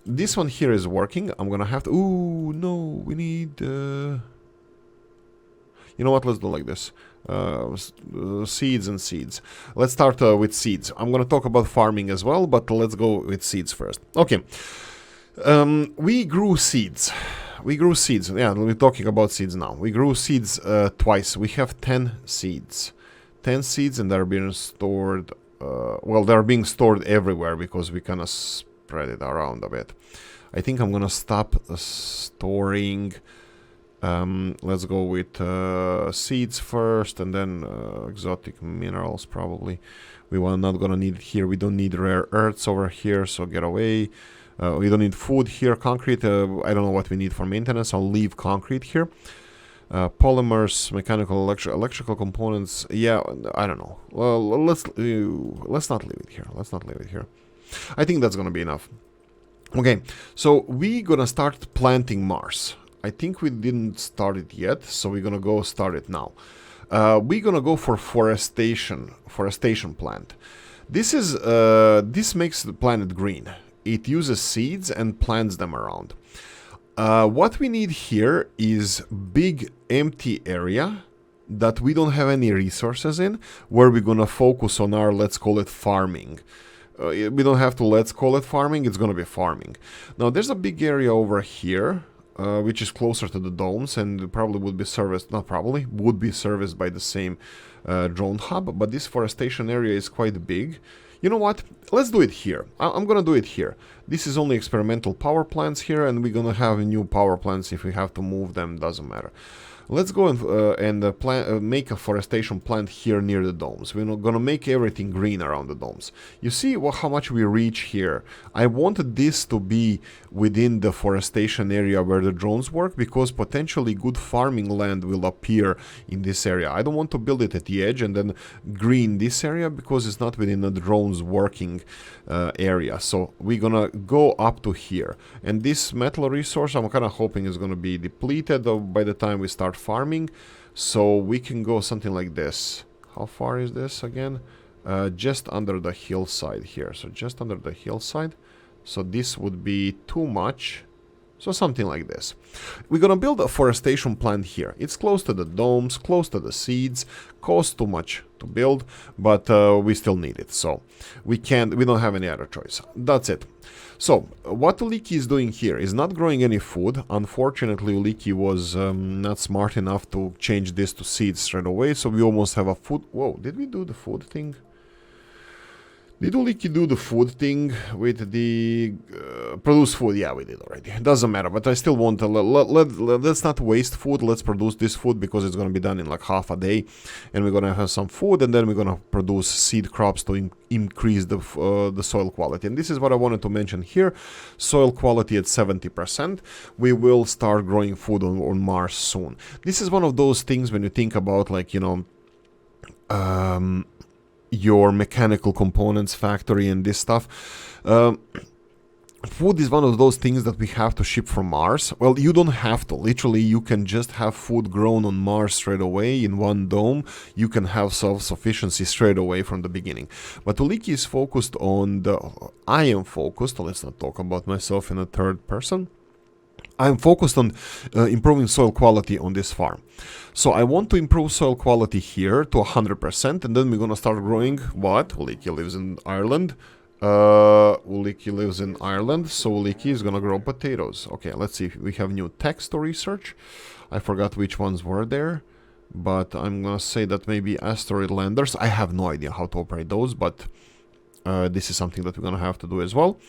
This one here is working. I'm gonna have to... Ooh, no, we need... You know what, let's do like this. Seeds and seeds. Let's start with seeds. I'm gonna talk about farming as well, but let's go with seeds first. Okay. We grew seeds. Yeah, we're talking about seeds now. We grew seeds twice. We have 10 seeds. 10 seeds, and they're being stored... well, they're being stored everywhere because we kind of spread it around a bit. I think I'm gonna stop storing... let's go with seeds first, and then exotic minerals probably. We're not gonna need it here. We don't need rare earths over here, so get away. We don't need food here. Concrete, I don't know what we need for maintenance. I'll leave concrete here. Polymers, mechanical, electrical components. Yeah, I don't know. Well, let's not leave it here. I think that's gonna be enough. Okay, so we're gonna start planting Mars. I think we didn't start it yet, so we're gonna go start it now. We're gonna go for forestation plant. This makes the planet green. It uses seeds and plants them around. What we need here is big empty area that we don't have any resources in, where we're gonna focus on our, let's call it, farming. We don't have to let's call it farming, it's gonna be farming. Now there's a big area over here, which is closer to the domes, and probably would be serviced, not probably, would be serviced by the same drone hub, but this forestation area is quite big. You know what? Let's do it here. I'm gonna do it here. This is only experimental power plants here, and we're gonna have new power plants. If we have to move them, doesn't matter. Let's go and make a forestation plant here near the domes. We're gonna make everything green around the domes. You see how much we reach here. I wanted this to be within the forestation area where the drones work, because potentially good farming land will appear in this area. I don't want to build it at the edge and then green this area, because it's not within the drones working area. So we're gonna go up to here. And this metal resource, I'm kind of hoping is gonna be depleted by the time we start farming, so we can go something like this. How far is this again? just under the hillside here. So just under the hillside. So this would be too much. So something like this. We're gonna build a forestation plant here. It's close to the domes, close to the seeds, costs too much to build, but we still need it. So we don't have any other choice. That's it. So what Oolykee is doing here is not growing any food. Unfortunately, Oolykee was not smart enough to change this to seeds straight away. So we almost have a food. Whoa, did we do the food thing? Did Oolykee do the food thing with the produce food? Yeah, we did already. It doesn't matter, but I still want to let's not waste food. Let's produce this food because it's going to be done in like half a day, and we're going to have some food, and then we're going to produce seed crops to increase the soil quality. And this is what I wanted to mention here: soil quality at 70%. We will start growing food on Mars soon. This is one of those things when you think about, like, you know, your mechanical components factory and this stuff. Food is one of those things that we have to ship from Mars. Well, you don't have to. Literally, you can just have food grown on Mars straight away in one dome. You can have self-sufficiency straight away from the beginning. But Oolykee is focused on I am focused, let's not talk about myself in a third person. I'm focused on improving soil quality on this farm. So I want to improve soil quality here to 100%, and then we're going to start growing what? Oolykee lives in Ireland. Oolykee lives in Ireland, so Oolykee is going to grow potatoes. Okay, let's see if we have new text to research. I forgot which ones were there, but I'm going to say that maybe asteroid landers. I have no idea how to operate those, but this is something that we're going to have to do as well.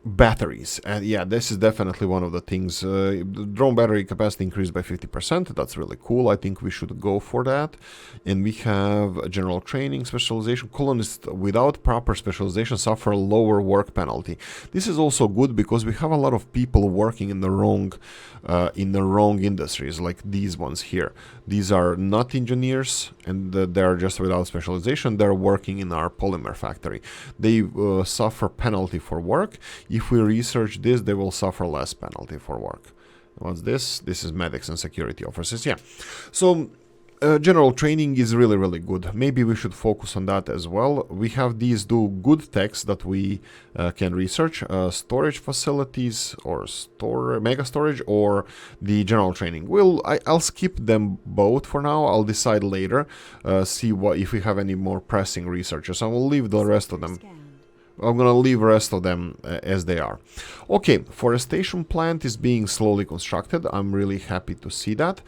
Batteries, and yeah, this is definitely one of the things. Drone battery capacity increased by 50%. That's really cool. I think we should go for that. And we have general training, specialization. Colonists without proper specialization suffer lower work penalty. This is also good because we have a lot of people working in the wrong industries, like these ones here. These are not engineers, and they're just without specialization. They're working in our polymer factory. They suffer penalty for work. If we research this, they will suffer less penalty for work. What's this? This is medics and security officers. Yeah. So general training is really, really good. Maybe we should focus on that as well. We have these good techs that we can research. Storage facilities or mega storage or the general training. I'll skip them both for now. I'll decide later. See if we have any more pressing researchers. I will leave the rest of them. I'm going to leave the rest of them as they are. Okay, forestation plant is being slowly constructed. I'm really happy to see that.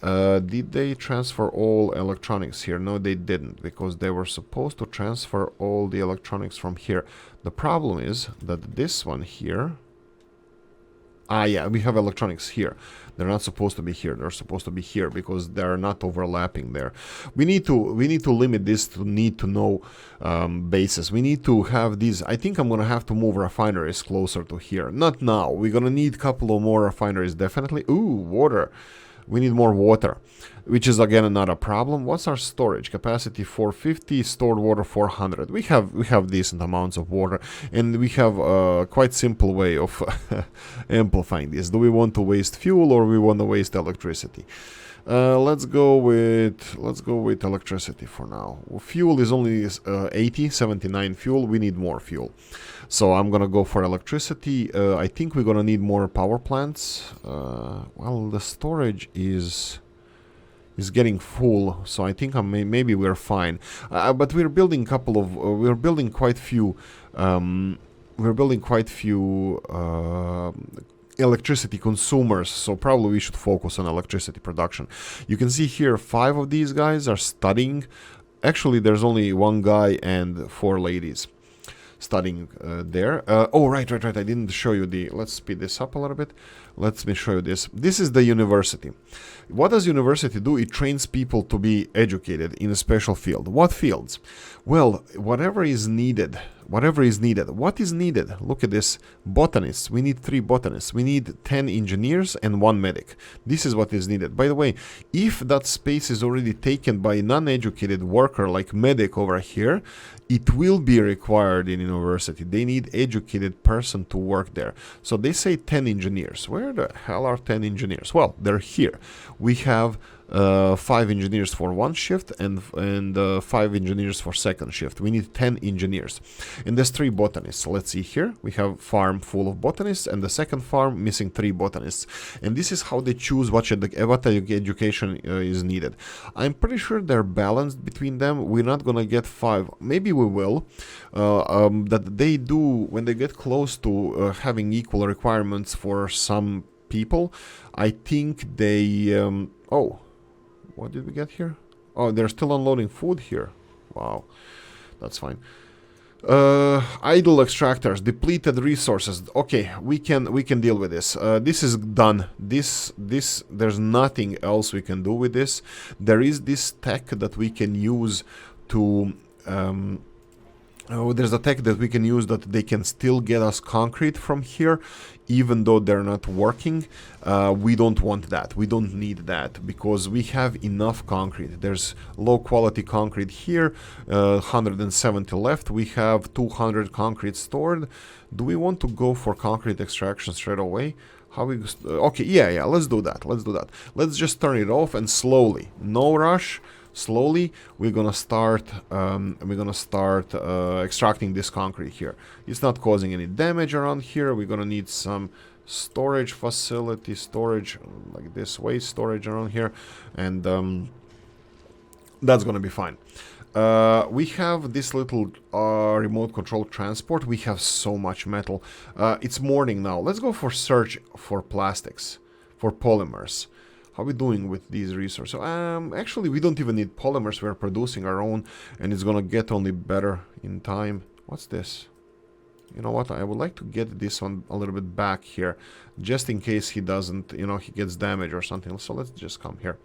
Did they transfer all electronics here? No, they didn't, because they were supposed to transfer all the electronics from here. The problem is that this one here... yeah, we have electronics here. They're not supposed to be here. They're supposed to be here because they're not overlapping there. We need to limit this to need to know basis. We need to have these. I think I'm gonna have to move refineries closer to here. Not now. We're gonna need a couple of more refineries definitely. Ooh, water. We need more water, which is again another problem. What's our storage capacity? 450, stored water 400. We have decent amounts of water, and we have a quite simple way of amplifying this. Do we want to waste fuel or we want to waste electricity? Let's go with electricity for now. Fuel is only 79 fuel. We need more fuel. So I'm gonna go for electricity. I think we're gonna need more power plants. Well, the storage is getting full, so I think maybe we're fine. But we're building quite few. We're building quite few electricity consumers, so probably we should focus on electricity production. You can see here 5 of these guys are studying. Actually, there's only 1 guy and 4 ladies studying there. Oh, right, I didn't show you let's speed this up a little bit. Let me show you this. This is the university. What does university do? It trains people to be educated in a special field. What fields? Well, whatever is needed. What is needed? Look at this. Botanists. We need 3 botanists. We need 10 engineers and 1 medic. This is what is needed. By the way, if that space is already taken by a non-educated worker like medic over here, it will be required in university. They need educated person to work there. So they say 10 engineers. Where the hell are 10 engineers? Well, they're here. We have 5 engineers for one shift and 5 engineers for second shift. We need 10 engineers. And there's 3 botanists. So let's see here. We have farm full of botanists and the second farm missing 3 botanists. And this is how they choose what education is needed. I'm pretty sure they're balanced between them. We're not gonna get 5. Maybe we will. That they do when they get close to having equal requirements for some people. I think they... oh, what did we get here? Oh, they're still unloading food here. Wow, that's fine. Idle extractors, depleted resources. Okay, we can deal with this. This is done. This there's nothing else we can do with this. There is this tech that we can use to there's a tech that we can use that they can still get us concrete from here, even though they're not working. We don't want that. We don't need that because we have enough concrete. There's low quality concrete here, 170 left. We have 200 concrete stored. Do we want to go for concrete extraction straight away? How we? Okay, yeah, let's do that. Let's just turn it off and slowly, no rush. Slowly, we're gonna start extracting this concrete here. It's not causing any damage around here. We're gonna need some storage facility, storage like this, waste storage around here, and that's gonna be fine. We have this little remote control transport. We have so much metal. It's morning now. Let's go for search for plastics, for polymers. How are we doing with these resources? Actually, we don't even need polymers. We're producing our own, and it's gonna get only better in time. What's this? You know what? I would like to get this one a little bit back here, just in case he doesn't, he gets damaged or something. So let's just come here.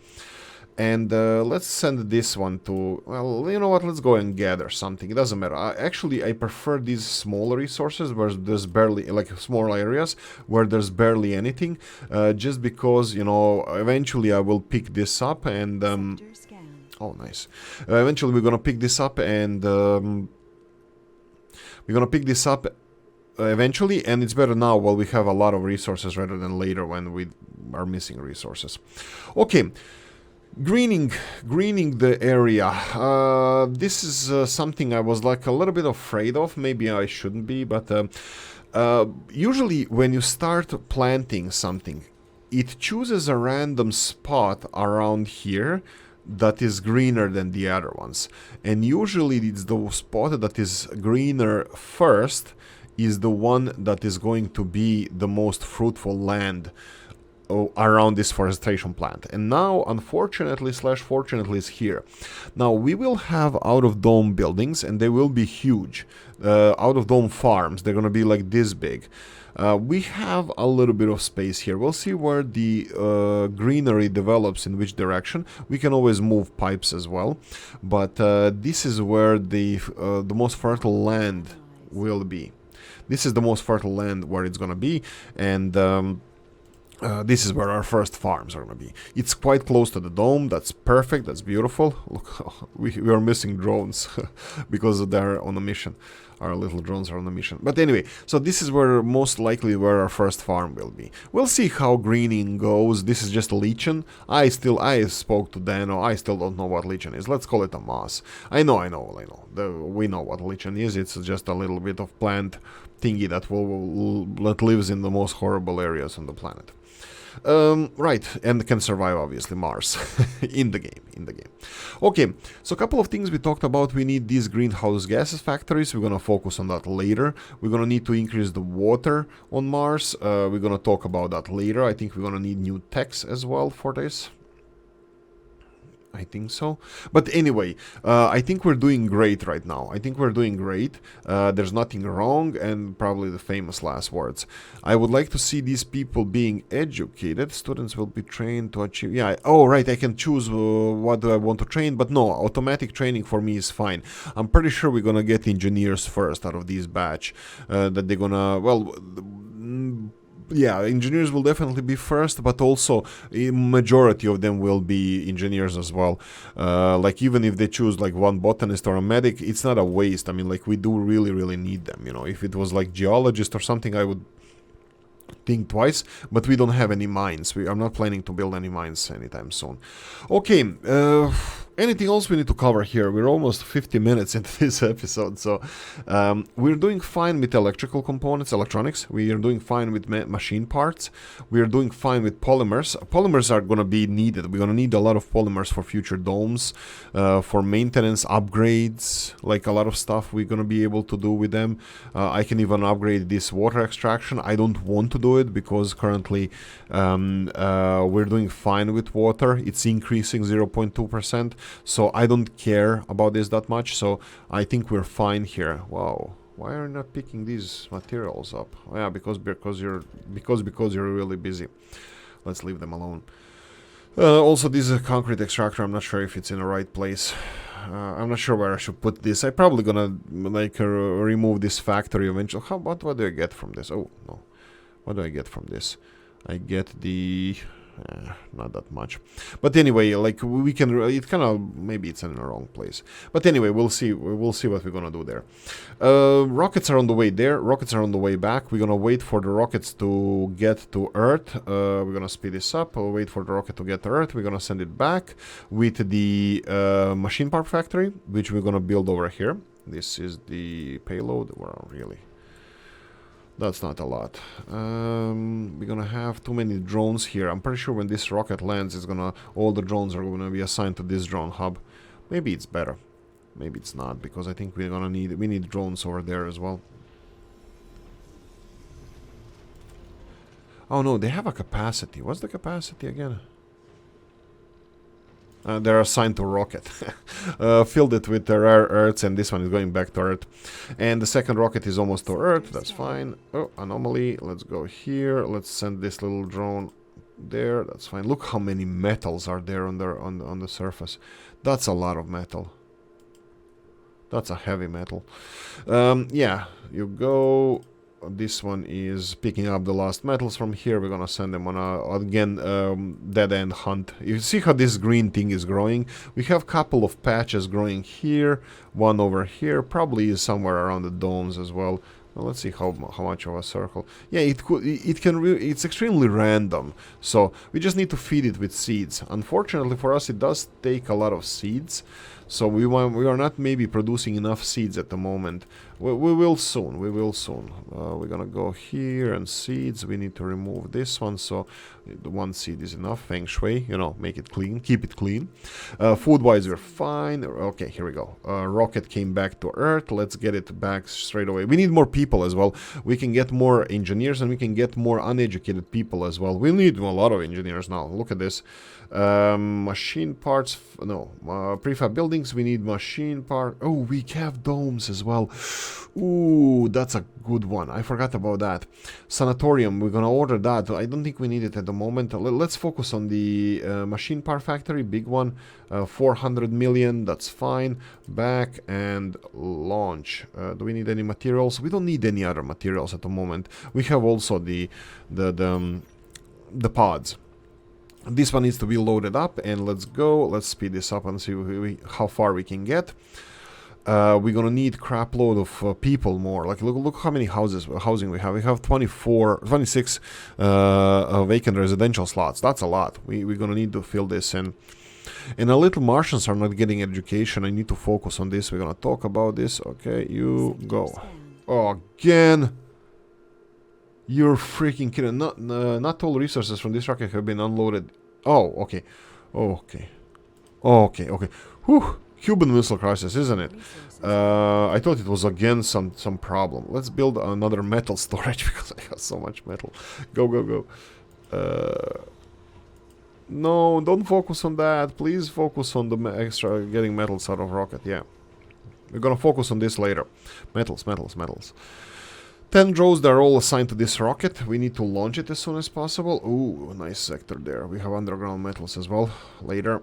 And let's send this one to, well, you know what, let's go and gather something. It doesn't matter. Actually, I prefer these smaller resources where there's barely, like small areas where there's barely anything, just because, eventually I will pick this up and, oh, nice. Eventually we're gonna pick this up and, eventually, and it's better now while we have a lot of resources rather than later when we are missing resources. Okay. Greening the area. This is something I was like a little bit afraid of. Maybe I shouldn't be, but usually when you start planting something, it chooses a random spot around here that is greener than the other ones. And usually it's the spot that is greener first is the one that is going to be the most fruitful land around this forestation plant. And now, unfortunately / fortunately, is here. Now we will have out-of-dome buildings, and they will be huge. Out-of-dome farms, they're gonna be like this big. We have a little bit of space here. We'll see where the greenery develops, in which direction. We can always move pipes as well, but this is where the most fertile land will be. This is the most fertile land where it's gonna be, and this is where our first farms are going to be. It's quite close to the dome. That's perfect. That's beautiful. Look, we are missing drones because they're on a mission. Our little drones are on a mission. But anyway, so this is where most likely where our first farm will be. We'll see how greening goes. This is just lichen. I spoke to Dano. I still don't know what lichen is. Let's call it a moss. I know. We know what lichen is. It's just a little bit of plant thingy that lives in the most horrible areas on the planet. Right, and can survive obviously Mars in the game. Okay, so a couple of things we talked about. We need these greenhouse gases factories. We're gonna focus on that later. We're gonna need to increase the water on Mars. We're gonna talk about that later. I think we're gonna need new techs as well for this. I think so. But anyway, I think we're doing great right now. There's nothing wrong, and probably the famous last words. I would like to see these people being educated. Students will be trained to achieve... Yeah, oh, right, I can choose what do I want to train, but no, automatic training for me is fine. I'm pretty sure we're gonna get engineers first out of this batch. That they're gonna... Well... Yeah, engineers will definitely be first, but also a majority of them will be engineers as well. Like even if they choose like one botanist or a medic, it's not a waste. I mean, like we do really need them. If it was like geologist or something, I would think twice, but we don't have any mines. I'm not planning to build any mines anytime soon. Okay, anything else we need to cover here? We're almost 50 minutes into this episode, so we're doing fine with electrical components, electronics. We are doing fine with machine parts. We are doing fine with polymers. Polymers are going to be needed. We're going to need a lot of polymers for future domes, for maintenance, upgrades, like a lot of stuff we're going to be able to do with them. I can even upgrade this water extraction. I don't want to do it because currently we're doing fine with water. It's increasing 0.2%, so I don't care about this that much, so I think we're fine here. Wow, why are you not picking these materials up? Oh, yeah, because you're really busy. Let's leave them alone. Also, this is a concrete extractor. I'm not sure if it's in the right place. I'm not sure where I should put this. I'm probably gonna like remove this factory eventually. What do I get from this? Oh no, what do I get from this? I get the not that much, but anyway, like we can. It kind of maybe it's in the wrong place, but anyway, we'll see. We'll see what we're gonna do there. Rockets are on the way there. Rockets are on the way back. We're gonna wait for the rockets to get to Earth. We're gonna speed this up. We'll wait for the rocket to get to Earth. We're gonna send it back with the machine part factory, which we're gonna build over here. This is the payload. Well, really. That's not a lot. We're gonna have too many drones here. I'm pretty sure when this rocket lands, all the drones are gonna be assigned to this drone hub. Maybe it's better. Maybe it's not, because I think we need drones over there as well. Oh no, they have a capacity. What's the capacity again? They're assigned to rocket. Filled it with rare earths, and this one is going back to Earth. And the second rocket is almost to Earth. That's fine. Oh, Anomaly. Let's go here. Let's send this little drone there. That's fine. Look how many metals are there on the surface. That's a lot of metal. That's a heavy metal. Yeah, you go. This one is picking up the last metals from here. We're gonna send them on again dead-end hunt. You see how this green thing is growing? We have a couple of patches growing here, one over here, probably is somewhere around the domes as well. Well, let's see how much of a circle. Yeah, it's extremely random, so we just need to feed it with seeds. Unfortunately for us, it does take a lot of seeds, so we are not maybe producing enough seeds at the moment. We will soon. We're gonna go here and seeds. We need to remove this one, so the one seed is enough. Feng Shui, make it clean, keep it clean. Food-wise, we're fine. Okay, here we go. Rocket came back to Earth. Let's get it back straight away. We need more people as well. We can get more engineers, and we can get more uneducated people as well. We need a lot of engineers now. Look at this. Machine parts, no. Prefab buildings, we need machine part. Oh, we have domes as well. Ooh, that's a good one. I forgot about that. Sanatorium, we're gonna order that. I don't think we need it at the moment. Let's focus on the machine part factory, big one. 400 million, that's fine. Back and launch. Do we need any materials? We don't need any other materials at the moment. We have also the pods. This one needs to be loaded up, and let's go. Let's speed this up and see how far we can get. We're gonna need crap load of people more. Like look how many housing we have. We have 26 vacant residential slots. That's a lot. We're gonna need to fill this in. And the little Martians are not getting education. I need to focus on this. We're gonna talk about this. Okay, you go. Oh, again. You're freaking kidding. Not all resources from this rocket have been unloaded. Oh, okay. Okay. Whew. Cuban Missile Crisis, isn't it? I thought it was again some problem. Let's build another metal storage because I have so much metal. Go. No, don't focus on that. Please focus on the extra getting metals out of rocket. Yeah. We're gonna focus on this later. Metals. 10 drones, they're all assigned to this rocket. We need to launch it as soon as possible. Ooh, nice sector there. We have underground metals as well later.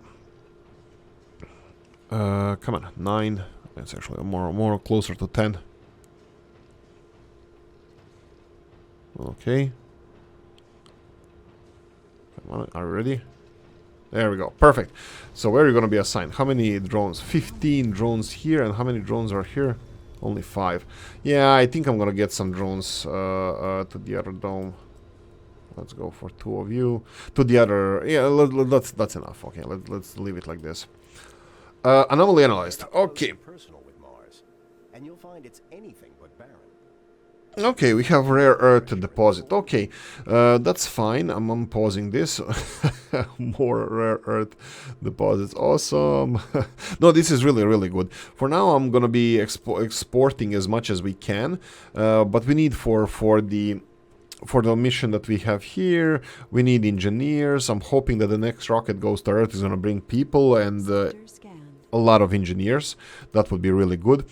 Come on, 9. It's actually more closer to 10. Okay. Come on, are you ready? There we go. Perfect. So where are you going to be assigned? How many drones? 15 drones here, and how many drones are here? Only 5. Yeah, I think I'm gonna get some drones to the other dome. Let's go for 2 of you. To the other... Yeah, that's enough. Okay, let's leave it like this. Anomaly analyzed. Okay. Personal with Mars, and you'll find it's anything but barren. Okay, we have rare earth deposit. Okay, that's fine. I'm pausing this. More rare earth deposits. Awesome. No, this is really good. For now, I'm gonna be exporting as much as we can, but we need for the mission that we have here, we need engineers. I'm hoping that the next rocket goes to Earth is gonna bring people and a lot of engineers. That would be really good.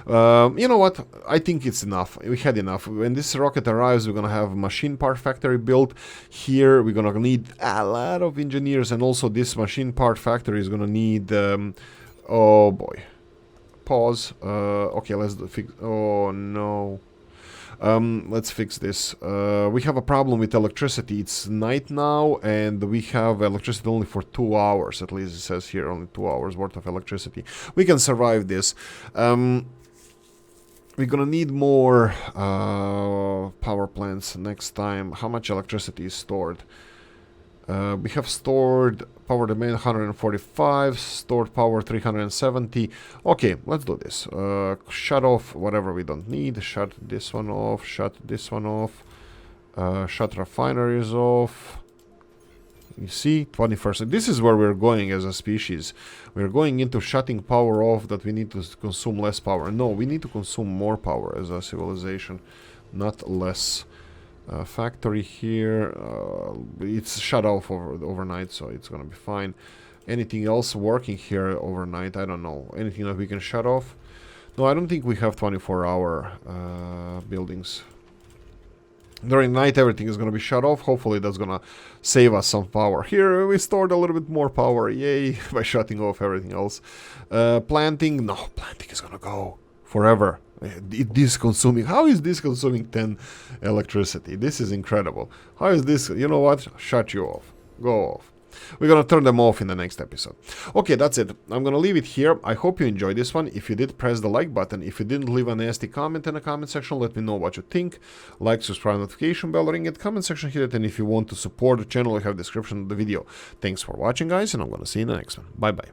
You know what? I think it's enough. We had enough. When this rocket arrives, we're gonna have machine part factory built. Here, we're gonna need a lot of engineers, and also this machine part factory is gonna need... oh boy. Pause. Okay, let's fix... Oh no. Let's fix this. We have a problem with electricity. It's night now, and we have electricity only for 2 hours. At least it says here only 2 hours worth of electricity. We can survive this. We're gonna need more power plants next time. How much electricity is stored? We have stored power demand 145, stored power 370. Okay, let's do this. Shut off whatever we don't need. Shut this one off. Shut this one off. Shut refineries off. You see, 21st. This is where we're going as a species. We're going into shutting power off that we need to consume less power. No, we need to consume more power as a civilization, not less. Factory here, it's shut off overnight, so it's gonna be fine. Anything else working here overnight? I don't know. Anything that we can shut off? No, I don't think we have 24-hour buildings. During night, everything is gonna be shut off. Hopefully, that's gonna save us some power. Here, we stored a little bit more power. Yay! By shutting off everything else. Planting? No, planting is gonna go forever. This consuming. How is this consuming 10 electricity? This is incredible. How is this? You know what? Shut you off. Go off. We're gonna turn them off in the next episode. Okay, that's it. I'm gonna leave it here. I hope you enjoyed this one. If you did, press the like button. If you didn't, leave a nasty comment in the comment section. Let me know what you think. Like, subscribe, notification bell, ring it, comment section, hit it. And if you want to support the channel, I have a description of the video. Thanks for watching, guys, and I'm gonna see you in the next one. Bye bye.